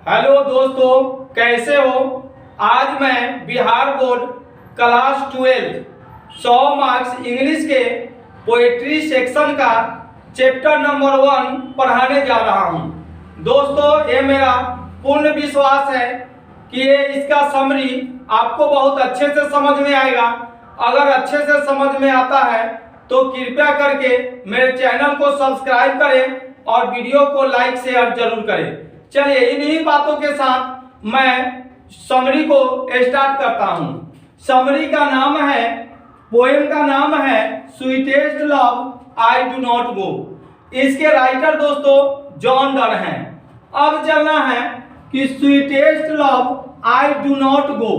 Hello दोस्तों, कैसे हो। आज मैं Bihar board class 12 100 marks English के पोएट्री सेक्शन का चैप्टर नंबर 1 पढ़ाने जा रहा हूं। दोस्तों, ये मेरा पूर्ण विश्वास है कि ये इसका समरी आपको बहुत अच्छे से समझ में आएगा। अगर अच्छे से समझ में आता है तो कृपया करके मेरे चैनल को सब्सक्राइब करें और वीडियो को लाइक शेयर जरूर करें। चलिए, इन्हीं बातों के साथ मैं समरी को स्टार्ट करता हूं। समरी का नाम है, पोएम का नाम है sweetest love I do not गो। इसके राइटर दोस्तों जॉन डन हैं। अब चलना है कि sweetest love I do not go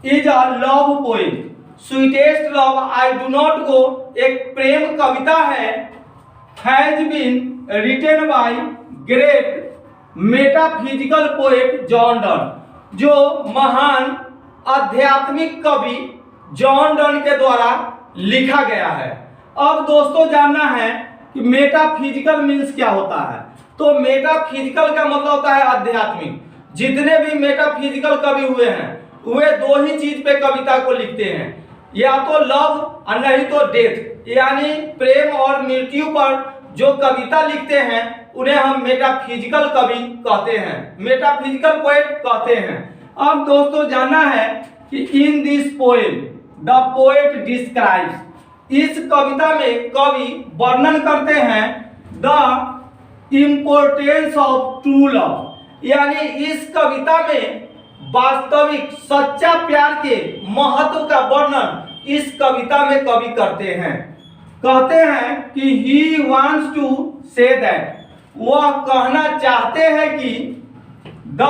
is a love poem. Sweetest love I do not go एक प्रेम कविता है, has been written by great metaphysical poet John Donne, जो महान आध्यात्मिक कवि जॉन डन के द्वारा लिखा गया है। अब दोस्तों जानना है कि मेटाफिजिकल मीन्स क्या होता है। तो मेटाफिजिकल का मतलब होता है आध्यात्मिक। जितने भी मेटाफिजिकल कवि हुए हैं वे दो ही चीज पे कविता को लिखते हैं, या तो लव और नहीं तो डेथ, यानी प्रेम और मृत्यु पर जो कविता लिखते हैं उन्हें हम मेटाफिजिकल कवि कहते हैं, मेटाफिजिकल पोएट कहते हैं। अब दोस्तों जानना है कि in this poem the poet describes, इस कविता में कवि वर्णन करते हैं the importance of true love, यानी इस कविता में वास्तविक सच्चा प्यार के महत्व का वर्णन इस कविता में कवि करते हैं। कहते हैं कि he wants to say that, वह कहना चाहते हैं कि द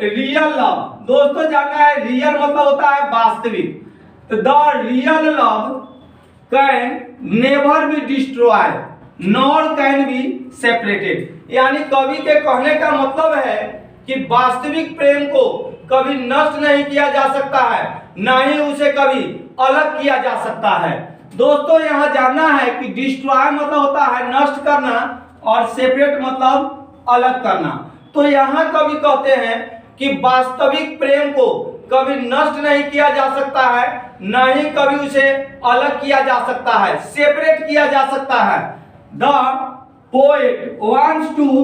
रियल लव, दोस्तों जानना है रियल मतलब होता है वास्तविक, तो the real love can never be destroy nor can be separated, यानी कवि के कहने का मतलब है कि वास्तविक प्रेम को कभी नष्ट नहीं किया जा सकता है, ना ही उसे कभी अलग किया जा सकता है। दोस्तों यहाँ जानना है कि डिस्ट्रॉय मतलब होता है नष्ट करना और सेपरेट मतलब अलग करना। तो यहाँ कवि कहते हैं कि वास्तविक प्रेम को कभी नष्ट नहीं किया जा सकता है, ना ही कभी उसे अलग किया जा सकता है, सेपरेट किया जा सकता है। The poet wants to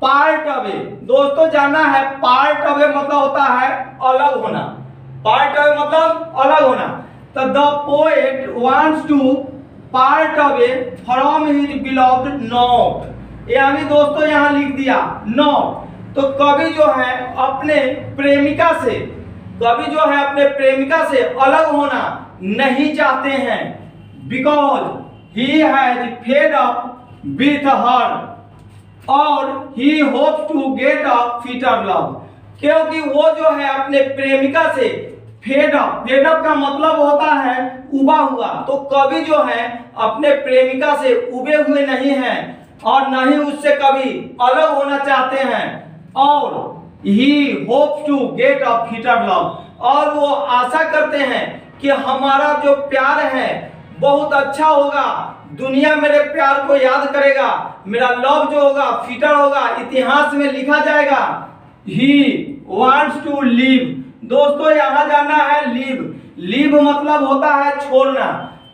part away, दोस्तों जानना है पार्ट अवे मतलब होता है अलग होना, पार्ट अवे मतलब अलग होना। तो the poet wants to part away from his beloved not, यानी दोस्तों यहाँ लिख दिया नॉट। तो कवि जो है अपने प्रेमिका से, कवि जो है अपने प्रेमिका से अलग होना नहीं चाहते हैं, because he has fed up with her और he hopes to get a fitter love, क्योंकि वो जो है अपने प्रेमिका से फेड अप, फेड अप का मतलब होता है उबा हुआ। तो कवि जो है अपने प्रेमिका से उबे हुए नहीं हैं और न ही उससे कभी अलग होना चाहते हैं, और he hopes to get a fitter love, और वो आशा करते हैं कि हमारा जो प्यार है बहुत अच्छा होगा, दुनिया मेरे प्यार को याद करेगा, मेरा लव जो होगा फिटर होगा, इतिहास में लिखा जाएगा। ही वांट्स टू लिव, दोस्तों यहाँ जानना है लिव, लिव मतलब होता है छोड़ना।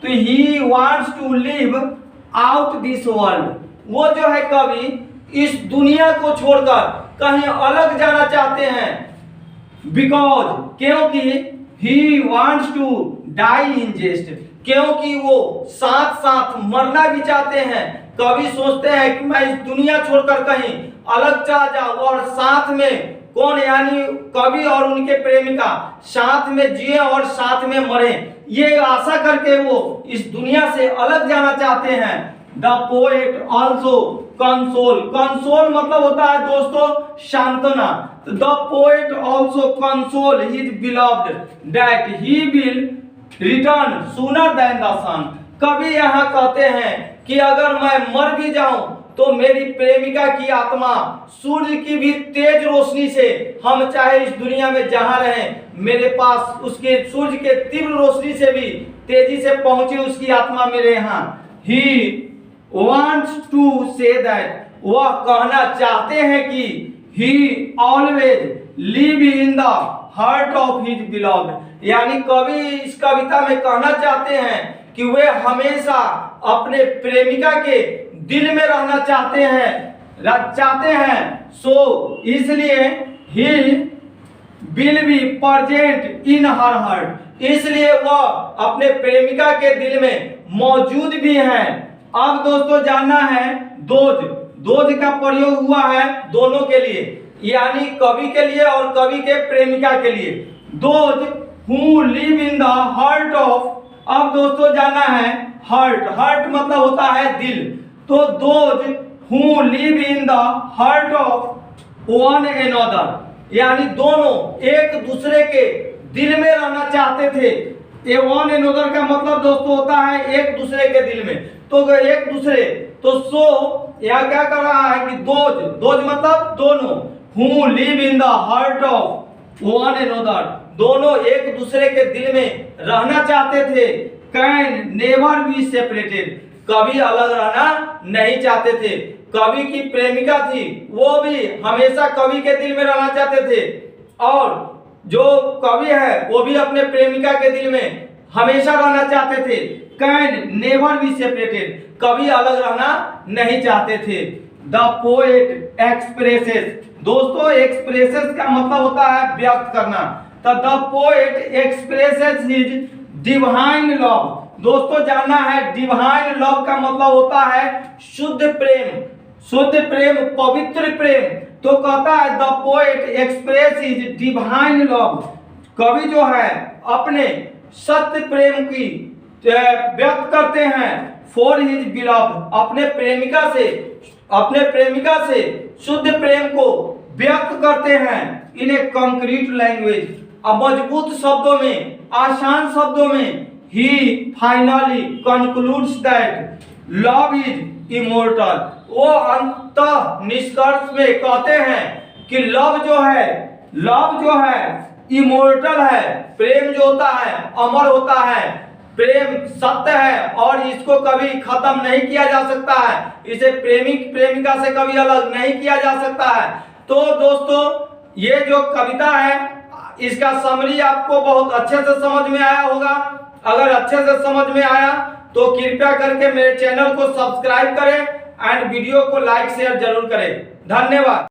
तो he wants to live out this world, वो जो है कवि इस दुनिया को छोड़कर कहीं अलग जाना चाहते हैं, बिकॉज क्योंकि ही वांट्स टू डाई इन जेस्ट, क्योंकि वो साथ साथ मरना भी चाहते हैं। कवि सोचते हैं कि मैं इस दुनिया छोड़कर कहीं अलग चला जाऊं और साथ में कौन, यानी कवि और उनके प्रेमिका साथ में जिए और साथ में मरे, ये आशा करके वो इस दुनिया से अलग जाना चाहते हैं। The poet also console, console मतलब होता है दोस्तों सांत्वना। The poet also console his beloved that he will return sooner than the sun, कवि यहाँ कहते हैं कि अगर मैं मर भी जाऊं तो मेरी प्रेमिका की आत्मा सूर्य की भी तेज रोशनी से, हम चाहे इस दुनिया में जहां रहें, मेरे पास उसके सूर्य के तीव्र रोशनी से भी तेजी से पहुंचे उसकी आत्मा मेरे यहाँ। He wants to say that, वह कहना चाहते हैं कि he always live in the heart of his beloved. यानी कवि इस कविता में कहना चाहते हैं कि वे हमेशा अपने प्रेमिका के दिल में रहना चाहते हैं। सो इसलिए he will be present in her heart, इसलिए वह अपने प्रेमिका के दिल में मौजूद भी हैं। अब दोस्तों जानना है दोज का प्रयोग हुआ है दोनों के लिए, यानी कवि के लिए और कवि के प्रेमिका के लिए। Those who live in the heart of, अब दोस्तों जानना है हार्ट मतलब होता है दिल। तो those who live in the heart of one another, यानी दोनों एक दूसरे के दिल में रहना चाहते थे। ये वन अनदर का मतलब दोस्तों होता है एक दूसरे के दिल में, तो एक दूसरे, तो सो यह क्या कर रहा है कि दोज मतलब दोनों, who live in the heart of one another, दोनों एक दूसरे के दिल में रहना चाहते थे। कैन नेवर बी सेपरेटेड, कभी अलग रहना नहीं चाहते थे। कवि की प्रेमिका थी, वो भी हमेशा कवि के दिल में रहना चाहते थे, और जो कवि है वो भी अपने प्रेमिका के दिल में हमेशा रहना चाहते थे। कैन नेवर बी सेपरेटेड, कभी अलग रहना नहीं चाहते थे। द पोएट एक्सप्रेसेस, दोस्तों एक्सप्रेसेस का मतलब होता है व्यक्त करना, तो the poet expresses his divine love. दोस्तों जानना है डिवाइन लव का मतलब होता है शुद्ध प्रेम, पवित्र प्रेम। तो कहता है the poet express his divine love, कवि जो है अपने सत्य प्रेम की व्यक्त करते हैं फॉर हिज बिलव्ड, अपने प्रेमिका से शुद्ध प्रेम को व्यक्त करते हैं इन ए कंक्रीट लैंग्वेज, मजबूत शब्दों में, आसान शब्दों में। He finally concludes that love is immortal, वो अंततः निष्कर्ष में कहते हैं कि लव जो है इमोर्टल है, प्रेम जो होता है अमर होता है, प्रेम सत्य है और इसको कभी खत्म नहीं किया जा सकता है, इसे प्रेमिक प्रेमिका से कभी अलग नहीं किया जा सकता है। तो दोस्तों ये जो कविता है इसका समरी आपको बहुत अच्छे से समझ में आया होगा। अगर अच्छे से समझ में आया तो कृपया करके मेरे चैनल को सब्सक्राइब करें एंड वीडियो को लाइक शेयर जरूर करें। धन्यवाद।